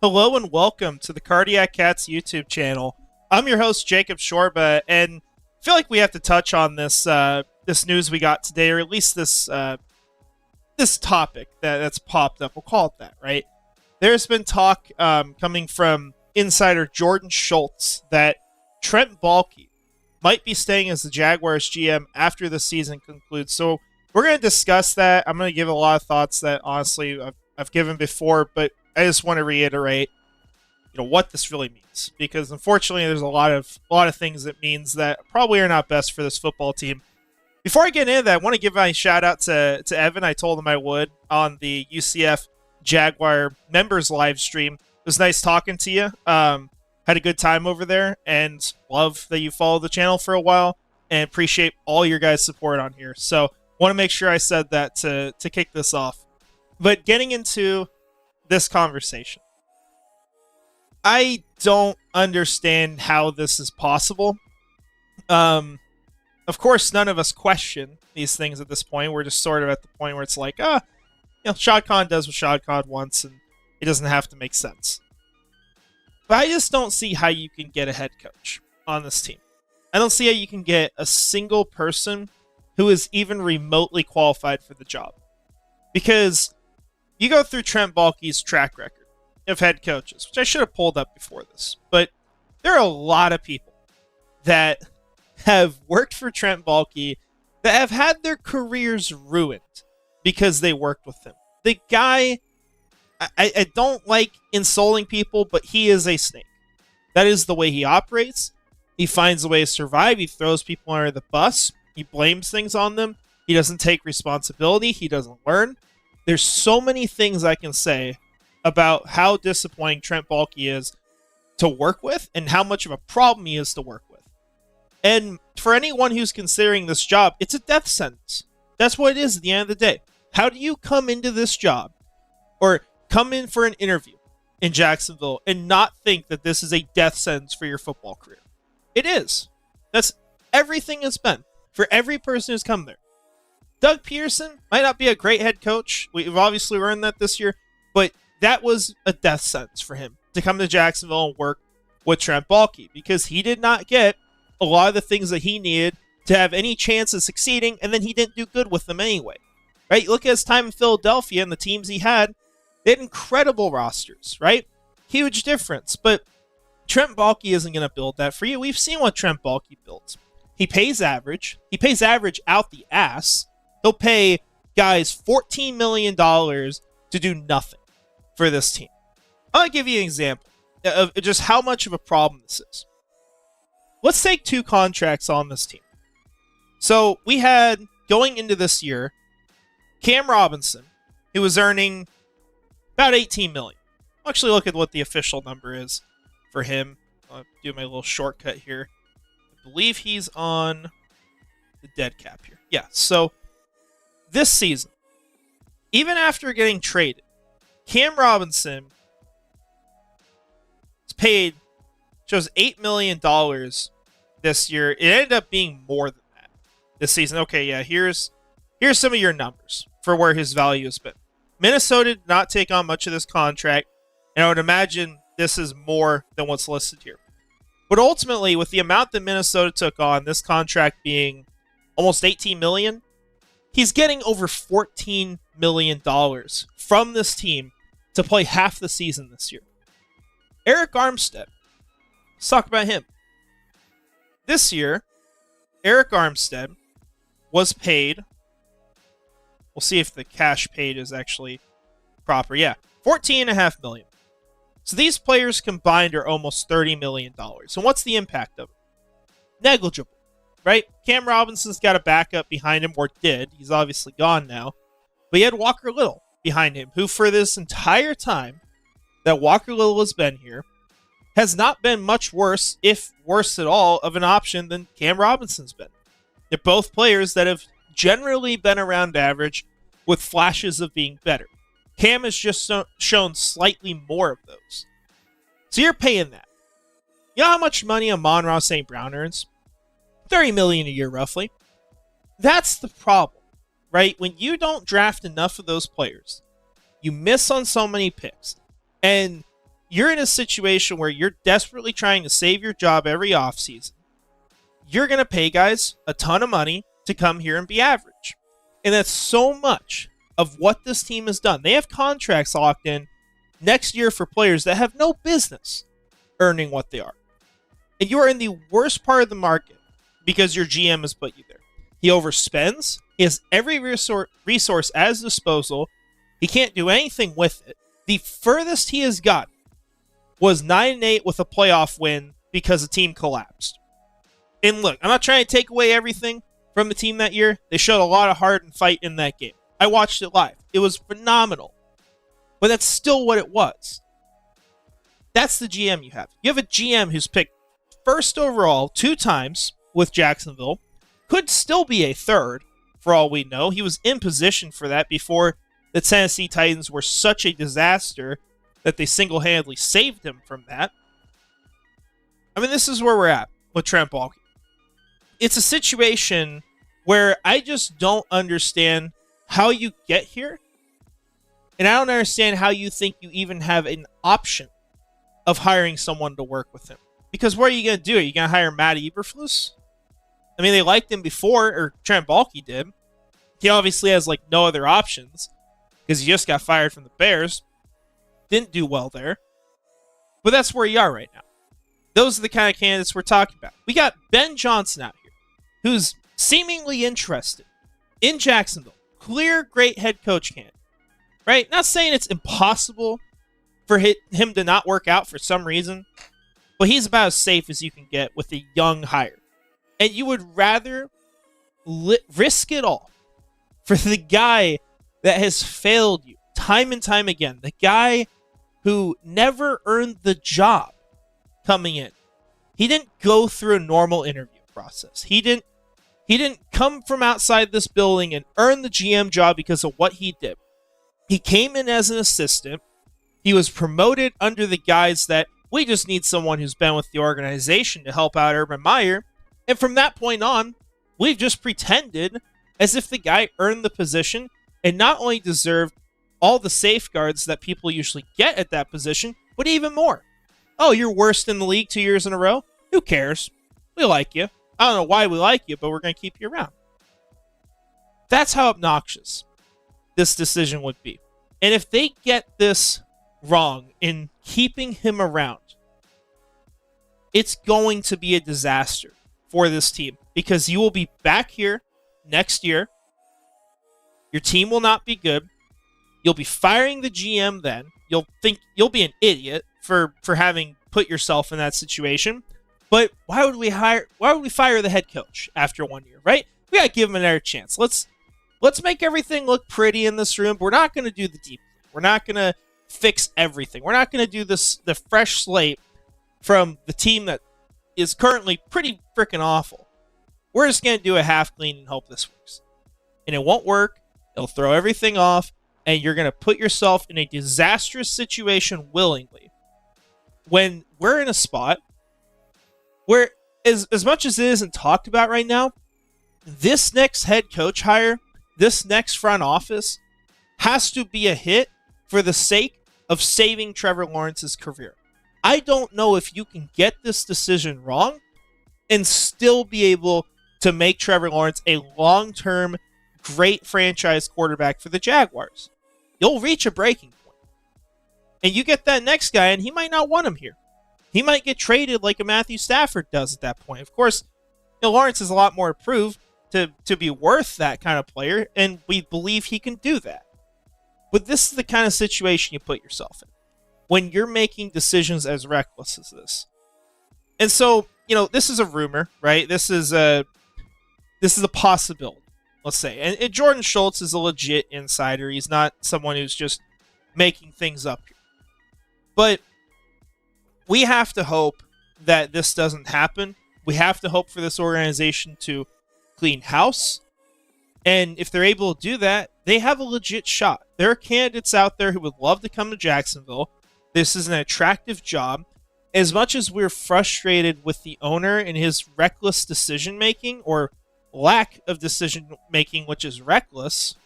Hello and welcome to the Cardiac Cats YouTube channel. I'm your host, Jacob Shorba, and I feel like we have to touch on this this news we got today, or at least this topic that's popped up. We'll call it that, right? There's been talk coming from Insider Jordan Schultz that Trent Baalke might be staying as the Jaguars GM after the season concludes. So we're going to discuss that. I'm going to give a lot of thoughts that honestly I've given before, but I just want to reiterate, what this really means, because unfortunately there's a lot of things it means that probably are not best for this football team. Before I get into that, I want to give my shout out to Evan. I told him I would on the UCF Jaguar members live stream. It was nice talking to you. Had a good time over there, and love that you followed the channel for a while, and appreciate all your guys' support on here. So want to make sure I said that to kick this off. But getting into this conversation, I don't understand how this is possible. Of course, none of us question these things at this point. We're just sort of at the point where it's like, Shad Khan does what Shad Khan wants, and it doesn't have to make sense. But I just don't see how you can get a head coach on this team. I don't see how you can get a single person who is even remotely qualified for the job. Because you go through Trent Baalke's track record of head coaches, which I should have pulled up before this, but there are a lot of people that have worked for Trent Baalke that have had their careers ruined because they worked with him. The guy, I don't like insulting people, but he is a snake. That is the way he operates. He finds a way to survive. He throws people under the bus. He blames things on them. He doesn't take responsibility. He doesn't learn. There's so many things I can say about how disappointing Trent Baalke is to work with and how much of a problem he is to work with. And for anyone who's considering this job, it's a death sentence. That's what it is at the end of the day. How do you come into this job or come in for an interview in Jacksonville and not think that this is a death sentence for your football career? It is. That's everything it's been for every person who's come there. Doug Peterson might not be a great head coach. We've obviously learned that this year, but that was a death sentence for him to come to Jacksonville and work with Trent Baalke because he did not get a lot of the things that he needed to have any chance of succeeding, and then he didn't do good with them anyway. Right? Look at his time in Philadelphia and the teams he had. They had incredible rosters, right? Huge difference. But Trent Baalke isn't going to build that for you. We've seen what Trent Baalke builds. He pays average. He pays average out the ass. He'll pay guys $14 million to do nothing for this team. I'll give you an example of just how much of a problem this is. Let's take two contracts on this team. So we had, going into this year, Cam Robinson, who was earning about $18 million. I'll actually look at what the official number is for him. I'll do my little shortcut here. I believe he's on the dead cap here. Yeah, so this season, even after getting traded, Cam Robinson is paid, shows $8 million this year. It ended up being more than that this season. Okay, yeah, here's some of your numbers for where his value has been. Minnesota did not take on much of this contract, and I would imagine this is more than what's listed here. But ultimately, with the amount that Minnesota took on, this contract being almost $18 million, he's getting over $14 million from this team to play half the season this year. Eric Armstead. Let's talk about him. This year, Eric Armstead was paid. We'll see if the cash paid is actually proper. Yeah, $14.5 million. So these players combined are almost $30 million. And what's the impact of it? Negligible. Right? Cam Robinson's got a backup behind him, or did. He's obviously gone now. But he had Walker Little behind him, who for this entire time that Walker Little has been here, has not been much worse, if worse at all, of an option than Cam Robinson's been. They're both players that have generally been around average with flashes of being better. Cam has just shown slightly more of those. So you're paying that. You know how much money Amon-Ra St. Brown earns? $30 million a year, roughly. That's the problem, right? When you don't draft enough of those players, you miss on so many picks, and you're in a situation where you're desperately trying to save your job every offseason. You're going to pay guys a ton of money to come here and be average. And that's so much of what this team has done. They have contracts locked in next year for players that have no business earning what they are. And you are in the worst part of the market because your GM has put you there. He overspends. He has every resource at his disposal. He can't do anything with it. The furthest he has got was 9-8 with a playoff win because the team collapsed. And look, I'm not trying to take away everything from the team that year. They showed a lot of heart and fight in that game. I watched it live. It was phenomenal. But that's still what it was. That's the GM you have. You have a GM who's picked first overall 2 times with Jacksonville. Could still be a third, for all we know. He was in position for that before the Tennessee Titans were such a disaster that they single-handedly saved him from that. I mean, this is where we're at with Trent Baalke. It's a situation where I just don't understand how you get here, and I don't understand how you think you even have an option of hiring someone to work with him. Because what are you going to do? Are you going to hire Matt Eberflus? I mean, they liked him before, or Trent Baalke did. He obviously has like no other options because he just got fired from the Bears. Didn't do well there. But that's where you are right now. Those are the kind of candidates we're talking about. We got Ben Johnson out here, who's seemingly interested in Jacksonville. Clear, great head coach candidate. Right? Not saying it's impossible for him to not work out for some reason, but he's about as safe as you can get with a young hire. And you would rather risk it all for the guy that has failed you time and time again. The guy who never earned the job coming in. He didn't go through a normal interview process. He didn't come from outside this building and earn the GM job because of what he did. He came in as an assistant. He was promoted under the guise that we just need someone who's been with the organization to help out Urban Meyer. And from that point on, we've just pretended as if the guy earned the position and not only deserved all the safeguards that people usually get at that position, but even more. Oh, you're worst in the league 2 years in a row? Who cares? We like you. I don't know why we like you, but we're going to keep you around. That's how obnoxious this decision would be. And if they get this wrong in keeping him around, it's going to be a disaster for this team because you will be back here next year. Your team will not be good. You'll be firing the GM then. You'll think you'll be an idiot for having put yourself in that situation. But why would we fire the head coach after 1 year, right? We got to give him another chance. Let's make everything look pretty in this room. We're not going to do the deep. We're not going to fix everything. We're not going to do the fresh slate from the team that is currently pretty freaking awful. We're just going to do a half clean and hope this works. And it won't work. It'll throw everything off, and you're going to put yourself in a disastrous situation willingly. When we're in a spot where, as much as it isn't talked about right now, this next head coach hire, this next front office, has to be a hit for the sake of saving Trevor Lawrence's career. I don't know if you can get this decision wrong and still be able to make Trevor Lawrence a long-term, great franchise quarterback for the Jaguars. You'll reach a breaking point. And you get that next guy, and he might not want him here. He might get traded like a Matthew Stafford does at that point. Of course, Lawrence is a lot more approved to be worth that kind of player, and we believe he can do that. But this is the kind of situation you put yourself in when you're making decisions as reckless as this. And so, this is a rumor, right? This is a possibility, let's say. And Jordan Schultz is a legit insider. He's not someone who's just making things up here. But we have to hope that this doesn't happen. We have to hope for this organization to clean house. And if they're able to do that, they have a legit shot. There are candidates out there who would love to come to Jacksonville. This is an attractive job. As much as we're frustrated with the owner and his reckless decision-making, or lack of decision-making, which is reckless,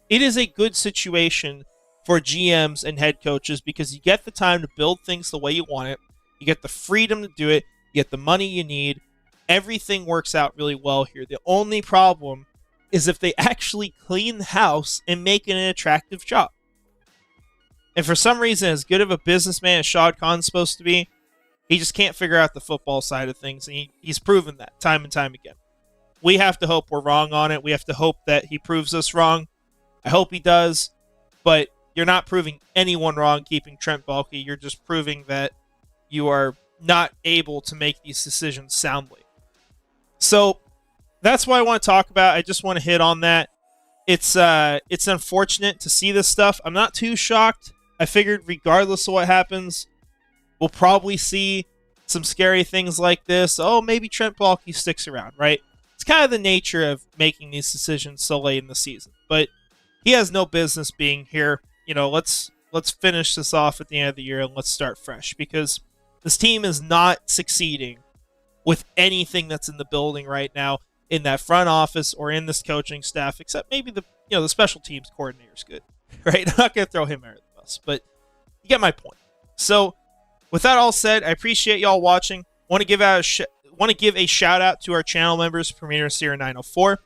it is a good situation for GMs and head coaches because you get the time to build things the way you want it. You get the freedom to do it. You get the money you need. Everything works out really well here. The only problem is if they actually clean the house and make it an attractive job. And for some reason, as good of a businessman as Shad Khan's supposed to be, he just can't figure out the football side of things. And he's proven that time and time again. We have to hope we're wrong on it. We have to hope that he proves us wrong. I hope he does. But you're not proving anyone wrong keeping Trent Baalke. You're just proving that you are not able to make these decisions soundly. So that's what I want to talk about. I just want to hit on that. It's unfortunate to see this stuff. I'm not too shocked. I figured regardless of what happens, we'll probably see some scary things like this. Oh, maybe Trent Baalke sticks around, right? It's kind of the nature of making these decisions so late in the season. But he has no business being here. Let's finish this off at the end of the year and let's start fresh because this team is not succeeding with anything that's in the building right now in that front office or in this coaching staff, except maybe the special teams coordinator is good, right? I'm not going to throw him under the bus, but you get my point. So with that all said, I appreciate y'all watching. Want to give a shout out to our channel members, Premier Seer 904,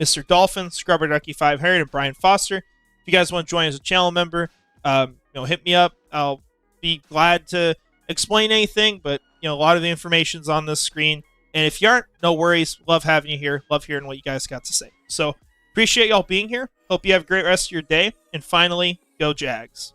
Mr. Dolphin, Scrubber Ducky 5 Harriet, and Brian Foster. If you guys want to join as a channel member, hit me up. I'll be glad to explain anything, but a lot of the information's on this screen. And if you aren't, no worries. Love having you here. Love hearing what you guys got to say. So appreciate y'all being here. Hope you have a great rest of your day. And finally, go Jags.